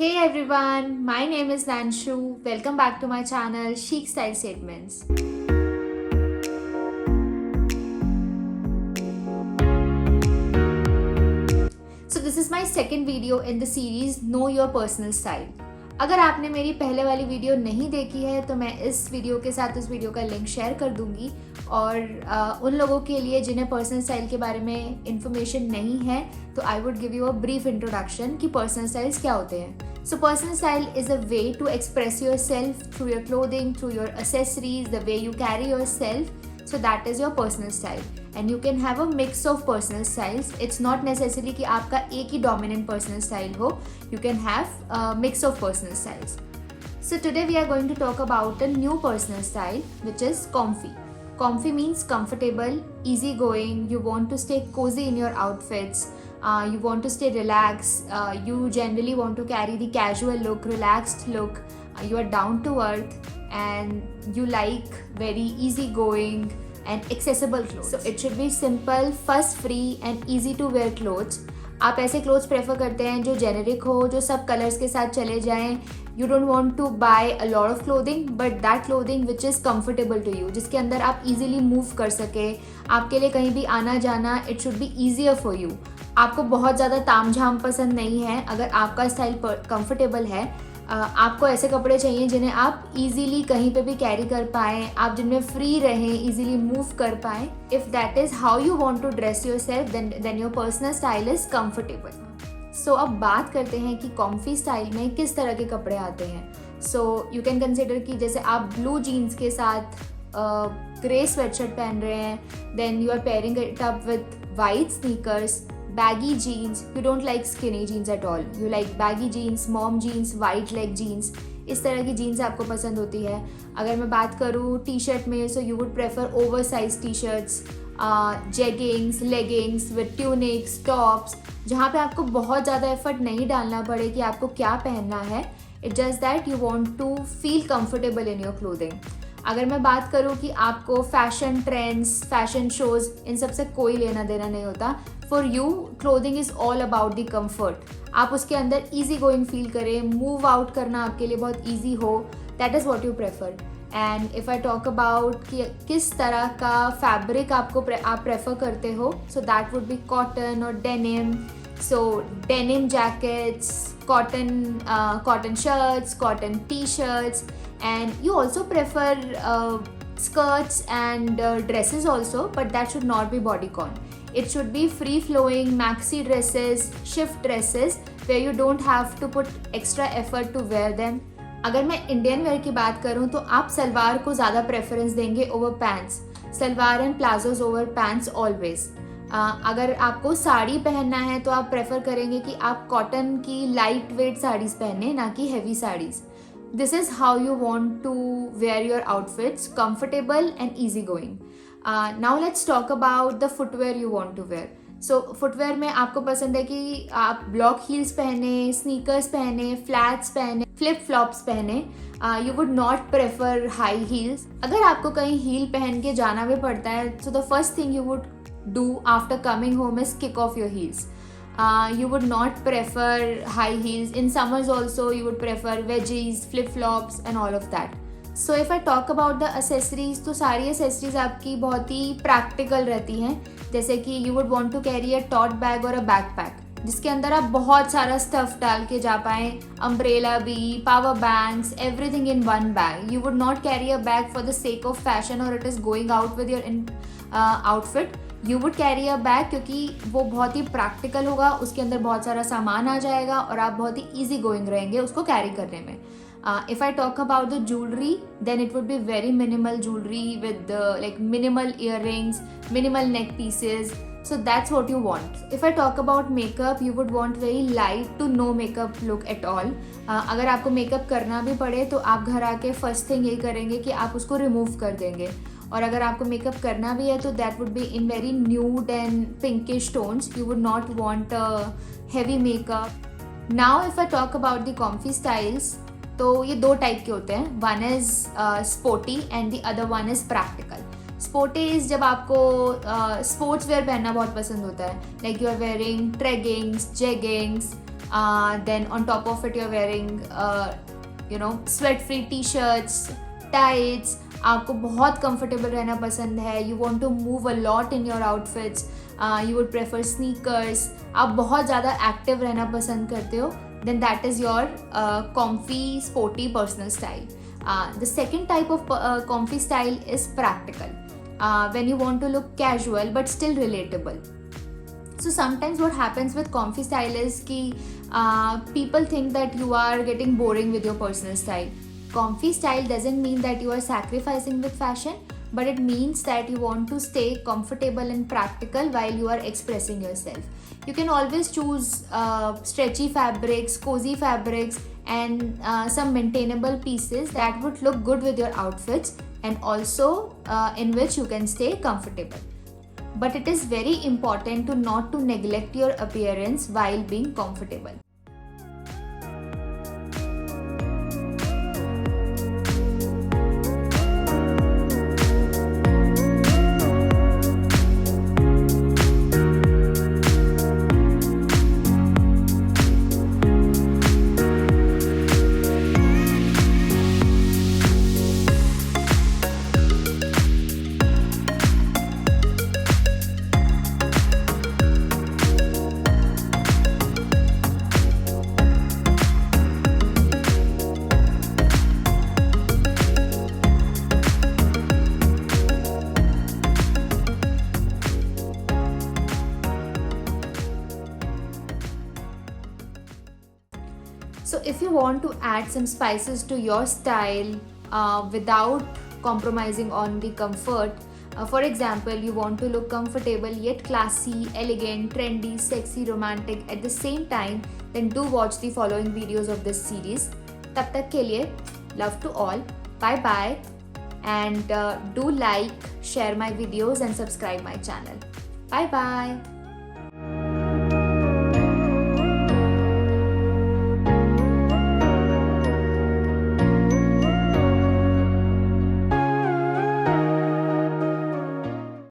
Hey everyone, my name is Nanshu. Welcome back to my channel Chic Style Statements. So this is my second video in the series Know Your Personal Style. अगर आपने मेरी पहले वाली video नहीं देखी है तो मैं इस वीडियो के साथ उस वीडियो का लिंक शेयर कर दूंगी और उन लोगों के लिए जिन्हें पर्सनल स्टाइल के बारे में इंफॉर्मेशन नहीं है तो I would give you a brief introduction कि पर्सनल स्टाइल्स क्या होते हैं. So personal style is a way to express yourself through your clothing, through your accessories, the way you carry yourself. So that is your personal style. And you can have a mix of personal styles. It's not necessarily कि आपका एक ही dominant personal style हो. You can have a mix of personal styles. So today we are going to talk about a new personal style which is comfy. Comfy means comfortable, easygoing. You want to stay cozy in your outfits. You want to stay relaxed, you generally want to carry the casual look, relaxed look, you are down to earth and you like very easygoing and accessible clothes. So it should be simple, fuss free and easy to wear clothes. आप ऐसे clothes prefer करते हैं जो generic हो, जो सब colours के साथ चले जाएं. You don't want to buy a lot of clothing but that clothing which is comfortable to you, जिसके अंदर आप इजीली मूव कर सके. आपके लिए कहीं भी आना जाना it should be easier for you. आपको बहुत ज़्यादा तामझाम पसंद नहीं है. अगर आपका स्टाइल कंफर्टेबल है, आपको ऐसे कपड़े चाहिए जिन्हें आप इजीली कहीं पे भी कैरी कर पाएँ, आप जिनमें फ्री रहें, इजीली मूव कर पाएँ. If that is how you want to dress yourself then your personal style is comfortable. So अब बात करते हैं कि कॉम्फी स्टाइल में किस तरह के कपड़े आते हैं. सो यू कैन कंसिडर कि जैसे आप ब्लू जीन्स के साथ ग्रे स्वेटशर्ट पहन रहे हैं, then you are pairing it up with white sneakers, baggy jeans. You don't like skinny jeans at all. You like baggy jeans, mom jeans, wide leg jeans. इस तरह की jeans आपको पसंद होती है. अगर मैं बात करूँ टी शर्ट में, so you would prefer over size T shirts, jeggings, leggings with tunics, tops, जहाँ पे आपको बहुत ज़्यादा एफर्ट नहीं डालना पड़े कि आपको क्या पहनना है. It just that you want to feel comfortable in your clothing. अगर मैं बात करूँ कि आपको फैशन ट्रेंड्स, फैशन शोज़, इन सब से कोई लेना देना नहीं होता. For you clothing is all about the comfort. आप उसके अंदर ईजी गोइंग फील करें, मूव आउट करना आपके लिए बहुत ईजी हो. That is what you prefer. And if I talk about कि किस तरह का फैब्रिक आप प्रेफर करते हो, so that would be cotton और denim. So denim jackets, cotton shirts, cotton t-shirts, and you also prefer skirts and dresses also, but that should not be bodycon. It should be free flowing maxi dresses, shift dresses where you don't have to put extra effort to wear them. अगर मैं Indian wear की बात करूँ तो आप सलवार को ज़्यादा preference देंगे over pants. Salwar and palazzos over pants always. अगर आपको साड़ी पहनना है तो आप प्रेफर करेंगे कि आप कॉटन की लाइट वेट साड़ीज़ पहने, ना कि heavy saris. This is how you want to wear your outfits, comfortable and easy going. Now let's talk about the footwear you want to wear. So footwear में आपको पसंद है कि आप ब्लॉक हील्स पहने, स्नीकर्स पहने, फ्लैट्स पहने, फ्लिप फ्लॉप्स पहने. You would not prefer high heels. अगर आपको कहीं हील पहन के जाना भी पड़ता है so the first thing you would do after coming home is kick off your heels. You would not prefer high heels. In summers also you would prefer wedgies, flip flops and all of that. So if I talk about the accessories, तो सारी accessories आपकी बहुत ही practical रहती हैं. जैसे कि you would want to carry a tote bag और a backpack जिसके अंदर आप बहुत सारा स्टफ डाल के जा पाएँ. अम्ब्रेला भी, power banks, everything in one bag. You would not carry a bag for the sake of fashion और it is going out with your outfit. You would carry a bag क्योंकि वो बहुत ही practical होगा, उसके अंदर बहुत सारा सामान आ जाएगा और आप बहुत ही ईजी गोइंग रहेंगे उसको कैरी करने में. If I talk about the jewelry, then it would be very minimal jewelry with like minimal earrings, minimal neck pieces. So that's what you want. If I talk about makeup, you would want very light to no makeup look at all. अगर आपको makeup करना भी पड़े तो आप घर आके first thing यही करेंगे कि आप उसको रिमूव कर देंगे. और अगर आपको मेकअप करना भी है तो that would be in very nude and pinkish tones. You would not want heavy makeup. Now if I talk about the comfy styles, तो ये दो टाइप के होते हैं. One is sporty and the other one is practical. Sporty is जब आपको sports wear पहनना बहुत पसंद होता है, like you are wearing treggings, jeggings, then on top of it you're wearing sweat free t-shirts, tights, आपको बहुत कंफर्टेबल रहना पसंद है, you want to move a lot in your outfits, you would prefer sneakers, आप बहुत ज़्यादा active रहना पसंद करते हो, then that is your comfy sporty personal style. The second type of comfy style is practical, when you want to look casual but still relatable. So sometimes what happens with comfy style is ki people think that you are getting boring with your personal style. Comfy style doesn't mean that you are sacrificing with fashion, but it means that you want to stay comfortable and practical while you are expressing yourself. You can always choose stretchy fabrics, cozy fabrics, and some maintainable pieces that would look good with your outfits, and also in which you can stay comfortable. But it is very important to not to neglect your appearance while being comfortable. So if you want to add some spices to your style without compromising on the comfort, for example, you want to look comfortable yet classy, elegant, trendy, sexy, romantic at the same time, then do watch the following videos of this series. Tab tak ke liye, love to all, bye bye, and do like, share my videos and subscribe my channel. Bye bye.